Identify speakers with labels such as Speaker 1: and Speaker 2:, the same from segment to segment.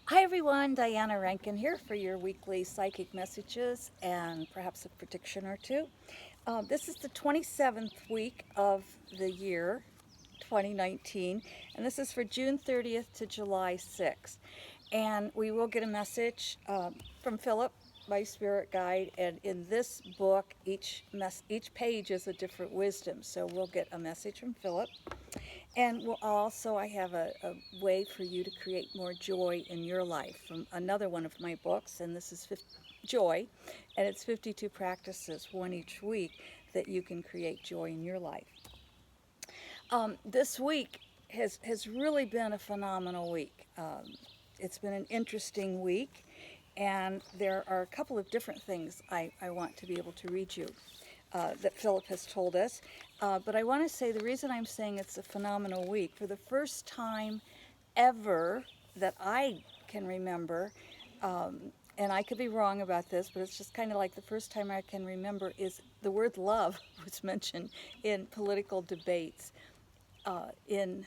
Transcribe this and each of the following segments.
Speaker 1: Hi everyone, Diana Rankin here for your weekly psychic messages and perhaps a prediction or two. This is the 27th week of the year 2019, and this is for June 30th to July 6th. And we will get a message from Philip, my spirit guide, and in this book, each page is a different wisdom. So we'll get a message from Philip. And we'll also, I have a way for you to create more joy in your life from another one of my books, and this is Joy, and it's 52 practices, one each week, that you can create joy in your life. This week has really been a phenomenal week. It's been an interesting week, and there are a couple of different things I want to be able to read you that Philip has told us. But I want to say the reason I'm saying it's a phenomenal week, for the first time ever that I can remember, and I could be wrong about this, but it's just kind of like the first time I can remember is the word love was mentioned in political debates in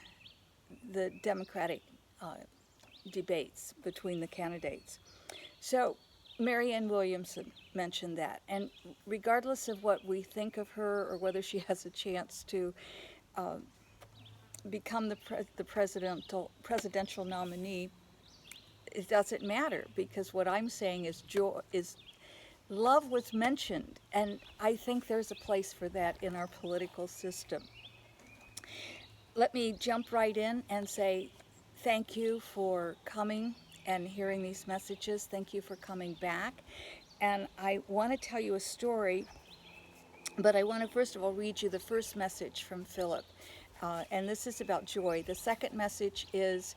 Speaker 1: the Democratic debates between the candidates. So Marianne Williamson mentioned that, and regardless of what we think of her or whether she has a chance to uh, become the presidential nominee, it doesn't matter because what I'm saying is joy is love was mentioned, and I think there's a place for that in our political system. Let me jump right in and say thank you for coming and hearing these messages. Thank you for coming back. And I want to tell you a story, but I want to first of all read you the first message from Philip. And this is about joy. The second message is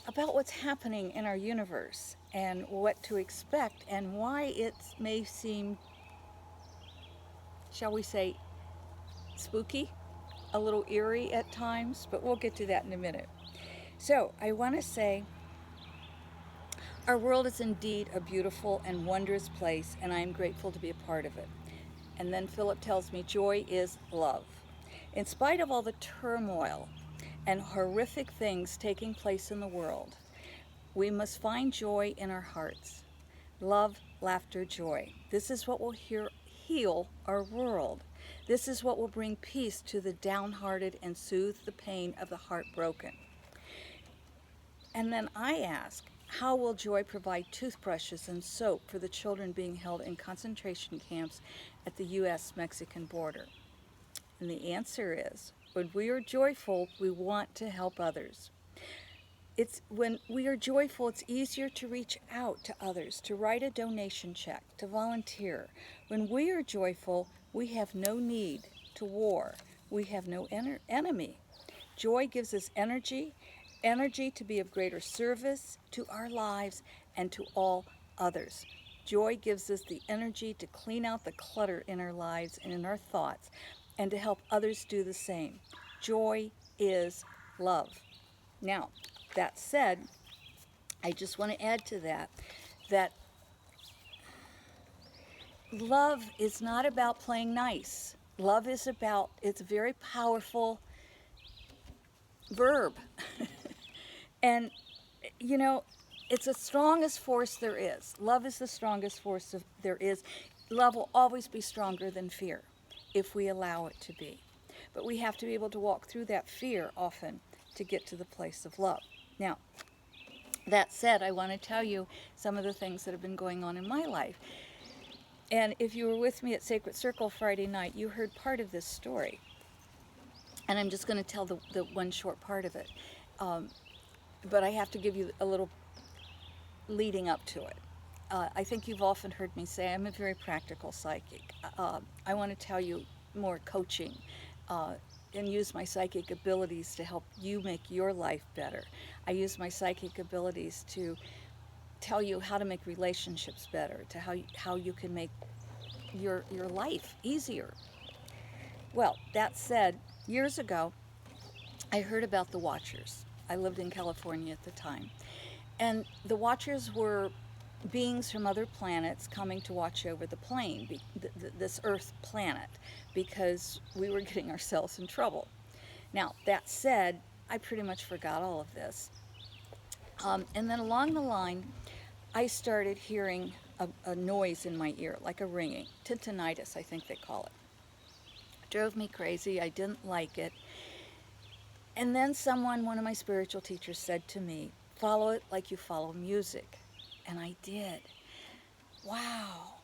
Speaker 1: about what's happening in our universe and what to expect and why it may seem, shall we say, spooky, a little eerie at times, but we'll get to that in a minute. So I want to say our world is indeed a beautiful and wondrous place, and I am grateful to be a part of it. And then Philip tells me joy is love. In spite of all the turmoil and horrific things taking place in the world, we must find joy in our hearts. Love, laughter, joy. This is what will heal our world. This is what will bring peace to the downhearted and soothe the pain of the heartbroken. And then I ask, how will joy provide toothbrushes and soap for the children being held in concentration camps at the U.S. Mexican border? And the answer is, when we are joyful, we want to help others. It's when we are joyful, it's easier to reach out to others, to write a donation check, to volunteer. When we are joyful, we have no need to war. We have no enemy. Joy gives us energy to be of greater service to our lives and to all others. Joy gives us the energy to clean out the clutter in our lives and in our thoughts and to help others do the same. Joy is love. Now, that said, I just want to add to that love is not about playing nice. Love is about, it's a very powerful verb. And, you know, it's the strongest force there is. Love is the strongest force there is. Love will always be stronger than fear if we allow it to be. But we have to be able to walk through that fear often to get to the place of love. Now, that said, I want to tell you some of the things that have been going on in my life. And if you were with me at Sacred Circle Friday night, you heard part of this story. And I'm just going to tell the one short part of it. But I have to give you a little leading up to it. I think you've often heard me say I'm a very practical psychic. I want to tell you more coaching and use my psychic abilities to help you make your life better. I use my psychic abilities to tell you how to make relationships better, to how you can make your life easier. Well, that said, years ago, I heard about the Watchers. I lived in California at the time. And the Watchers were beings from other planets coming to watch over the plane, this Earth planet, because we were getting ourselves in trouble. Now, that said, I pretty much forgot all of this. And then along the line, I started hearing a noise in my ear, like a ringing. Tinnitus, I think they call it. Drove me crazy. I didn't like it. And then one of my spiritual teachers said to me, follow it like you follow music. And I did. Wow.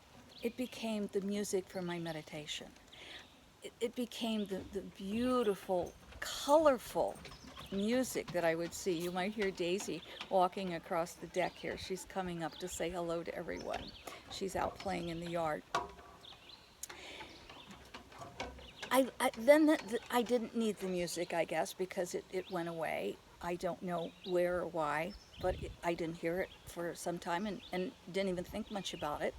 Speaker 1: It became the music for my meditation. It became the beautiful, colorful music that I would see. You might hear Daisy walking across the deck here. She's coming up to say hello to everyone. She's out playing in the yard. I didn't need the music, I guess, because it went away. I don't know where or why, but I didn't hear it for some time and didn't even think much about it.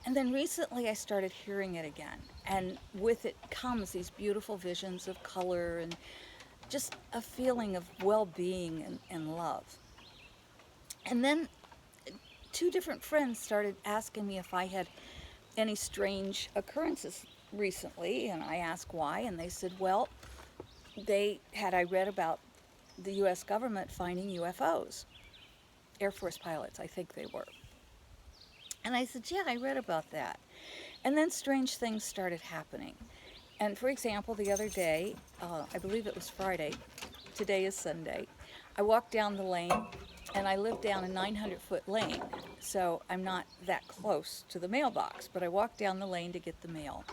Speaker 1: And then recently I started hearing it again. And with it comes these beautiful visions of color and just a feeling of well-being and love. And then two different friends started asking me if I had any strange occurrences recently, and I asked why, and they said, well, I read about the U.S. government finding UFOs, Air Force pilots, I think they were. And I said, yeah, I read about that. And then strange things started happening. And for example, the other day, I believe it was Friday, today is Sunday, I walked down the lane, and I live down a 900-foot lane, so I'm not that close to the mailbox, but I walk down the lane to get the mail.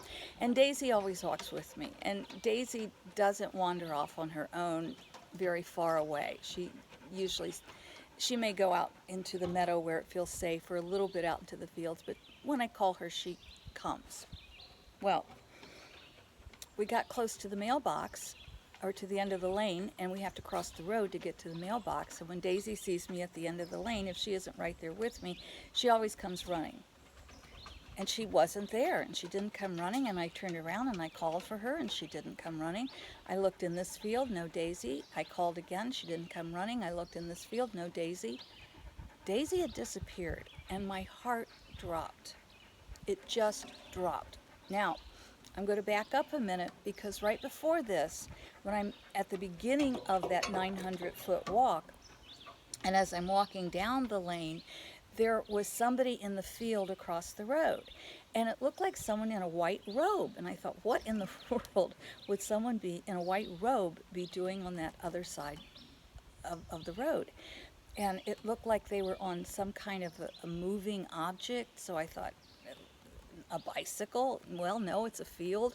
Speaker 1: And Daisy always walks with me, and Daisy doesn't wander off on her own very far away. She may go out into the meadow where it feels safe, or a little bit out into the fields, but when I call her, she comes. Well, we got close to the mailbox, or to the end of the lane, and we have to cross the road to get to the mailbox. And when Daisy sees me at the end of the lane, if she isn't right there with me, she always comes running. And she wasn't there, and she didn't come running, and I turned around and I called for her, and she didn't come running. I looked in this field, no Daisy. I called again, she didn't come running. I looked in this field, no Daisy. Daisy had disappeared, and my heart dropped. It just dropped. Now, I'm going to back up a minute, because right before this, when I'm at the beginning of that 900-foot walk, and as I'm walking down the lane, there was somebody in the field across the road. And it looked like someone in a white robe. And I thought, what in the world would someone be in a white robe be doing on that other side of the road? And it looked like they were on some kind of a moving object. So I thought, a bicycle? Well, no, it's a field.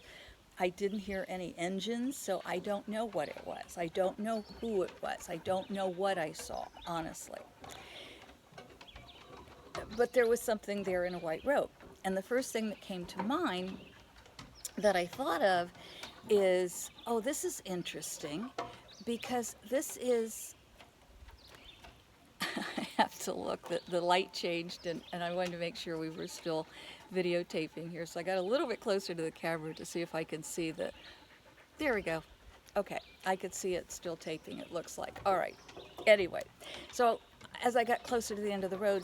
Speaker 1: I didn't hear any engines, so I don't know what it was. I don't know who it was. I don't know what I saw, honestly. But there was something there in a white robe. And the first thing that came to mind that I thought of is, oh, this is interesting, because this is, I have to look, the light changed, and I wanted to make sure we were still videotaping here. So I got a little bit closer to the camera to see if I can see there we go. Okay, I could see it still taping, it looks like. All right, anyway, so as I got closer to the end of the road,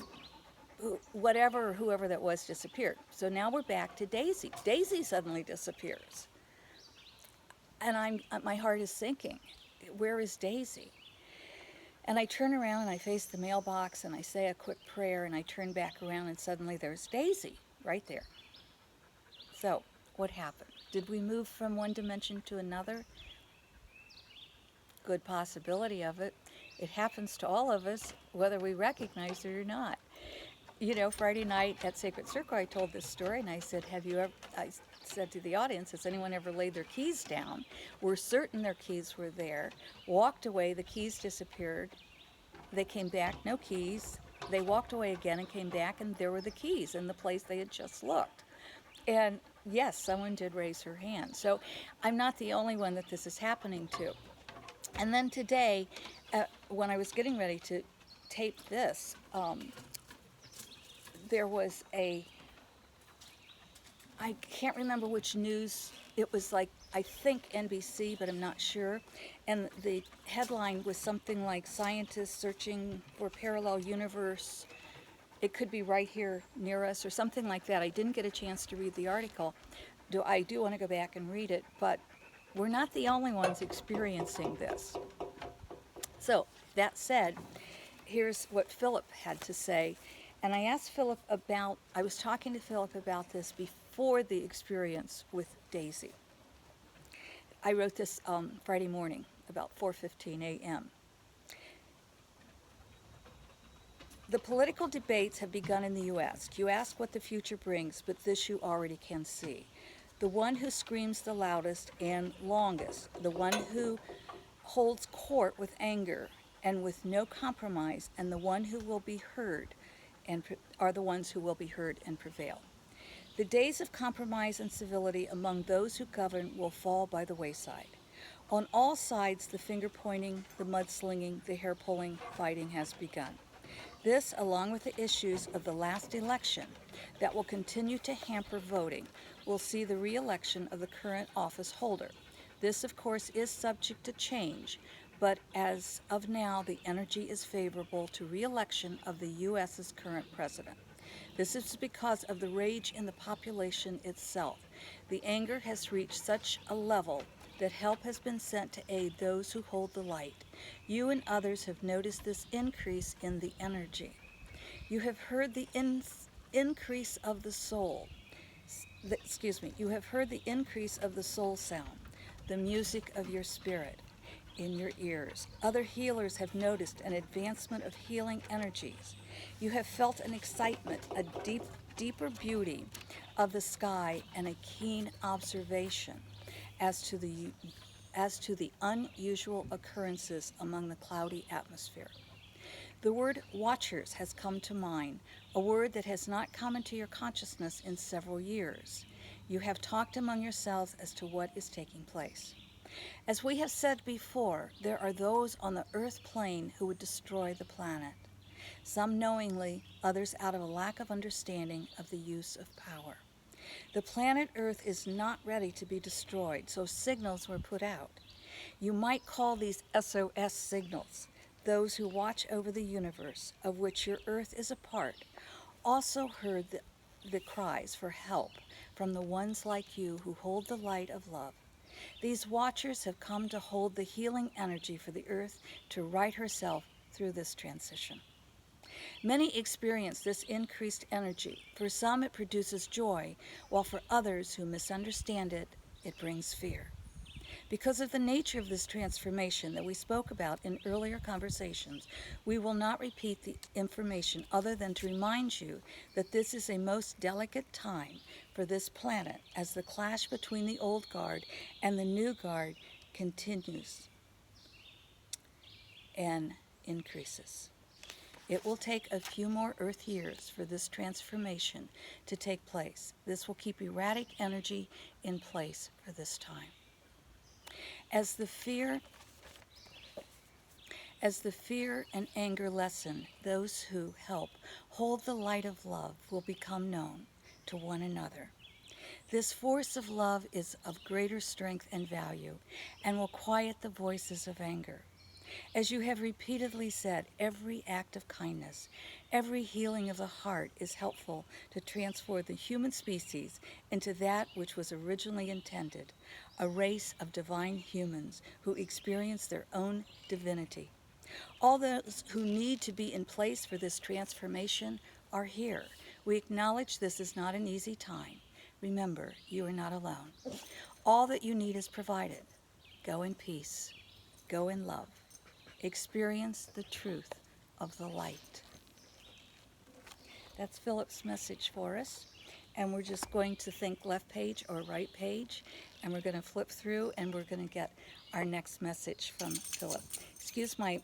Speaker 1: whoever that was disappeared. So now we're back to Daisy. Daisy suddenly disappears. And my heart is sinking. Where is Daisy? And I turn around and I face the mailbox and I say a quick prayer and I turn back around and suddenly there's Daisy right there. So what happened? Did we move from one dimension to another? Good possibility of it. It happens to all of us, whether we recognize it or not. You know, Friday night at Sacred Circle, I told this story, and I said, I said to the audience, has anyone ever laid their keys down? We're certain their keys were there, walked away, the keys disappeared. They came back, no keys. They walked away again and came back, and there were the keys in the place they had just looked. And yes, someone did raise her hand. So I'm not the only one that this is happening to. And then today, when I was getting ready to tape this, there was I can't remember which news, it was like, I think NBC, but I'm not sure. And the headline was something like, scientists searching for parallel universe. It could be right here near us or something like that. I didn't get a chance to read the article. I do want to go back and read it, but we're not the only ones experiencing this. So that said, here's what Philip had to say. And I asked Philip about, I was talking to Philip about this before the experience with Daisy. I wrote this Friday morning about 4:15 a.m. The political debates have begun in the U.S. You ask what the future brings, but this you already can see. The one who screams the loudest and longest, the one who holds court with anger and with no compromise, and the one who will be heard and are the ones who will be heard and prevail. The days of compromise and civility among those who govern will fall by the wayside. On all sides, the finger pointing, the mudslinging, the hair pulling, fighting has begun. This, along with the issues of the last election that will continue to hamper voting, will see the re-election of the current office holder. This, of course, is subject to change, but as of now, the energy is favorable to re-election of the U.S.'s current president. This is because of the rage in the population itself. The anger has reached such a level that help has been sent to aid those who hold the light. You and others have noticed this increase in the energy. You have heard the increase of the soul. You have heard the increase of the soul sound, the music of your spirit in your ears. Other healers have noticed an advancement of healing energies. You have felt an excitement, a deeper beauty of the sky, and a keen observation as to the unusual occurrences among the cloudy atmosphere. The word watchers has come to mind, a word that has not come into your consciousness in several years. You have talked among yourselves as to what is taking place. As we have said before, there are those on the earth plane who would destroy the planet. Some knowingly, others out of a lack of understanding of the use of power. The planet Earth is not ready to be destroyed, so signals were put out. You might call these SOS signals. Those who watch over the universe, of which your Earth is a part, also heard the cries for help from the ones like you who hold the light of love. These watchers have come to hold the healing energy for the Earth to right herself through this transition. Many experience this increased energy. For some, it produces joy, while for others who misunderstand it, it brings fear. Because of the nature of this transformation that we spoke about in earlier conversations, we will not repeat the information other than to remind you that this is a most delicate time for this planet as the clash between the old guard and the new guard continues and increases. It will take a few more Earth years for this transformation to take place. This will keep erratic energy in place for this time. As the fear and anger lessen, those who help hold the light of love will become known to one another. This force of love is of greater strength and value and will quiet the voices of anger. As you have repeatedly said, every act of kindness, every healing of the heart is helpful to transform the human species into that which was originally intended, a race of divine humans who experience their own divinity. All those who need to be in place for this transformation are here. We acknowledge this is not an easy time. Remember, you are not alone. All that you need is provided. Go in peace. Go in love. Experience the truth of the light. That's Philip's message for us. And we're just going to think left page or right page, and we're going to flip through, and we're going to get our next message from Philip. Excuse my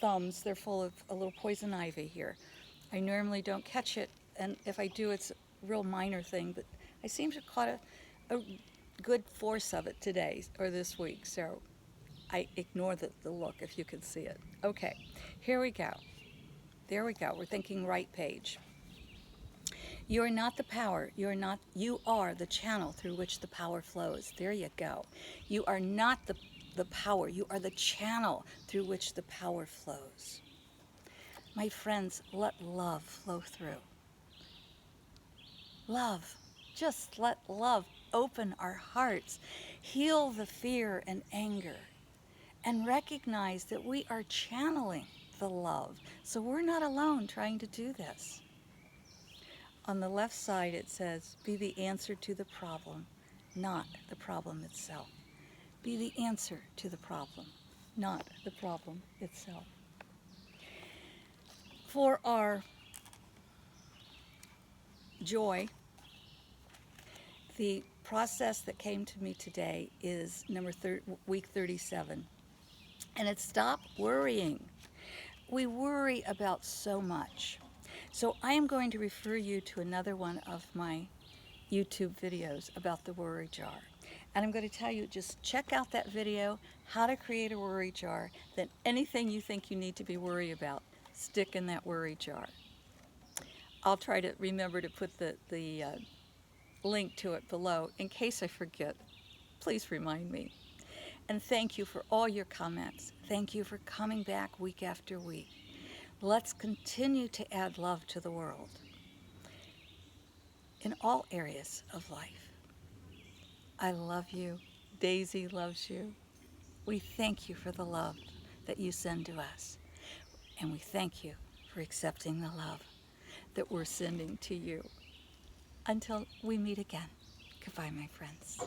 Speaker 1: thumbs, they're full of a little poison ivy here. I normally don't catch it, and if I do, it's a real minor thing, but I seem to have caught a good force of it today or this week, so I ignore the look if you can see it. Okay, here we go. There we go. We're thinking right page. You are not the power. You are the channel through which the power flows. There you go. You are not the power. You are the channel through which the power flows. My friends, let love flow through. Love. Just let love open our hearts. Heal the fear and anger. And recognize that we are channeling the love. So we're not alone trying to do this. On the left side, it says, be the answer to the problem, not the problem itself. Be the answer to the problem, not the problem itself. For our joy, the process that came to me today is week 37. And it's stop worrying. We worry about so much. So I am going to refer you to another one of my YouTube videos about the worry jar. And I'm going to tell you, just check out that video, how to create a worry jar. Then anything you think you need to be worried about, stick in that worry jar. I'll try to remember to put the link to it below in case I forget. Please remind me. And thank you for all your comments. Thank you for coming back week after week. Let's continue to add love to the world in all areas of life. I love you. Daisy loves you. We thank you for the love that you send to us. And we thank you for accepting the love that we're sending to you. Until we meet again. Goodbye, my friends.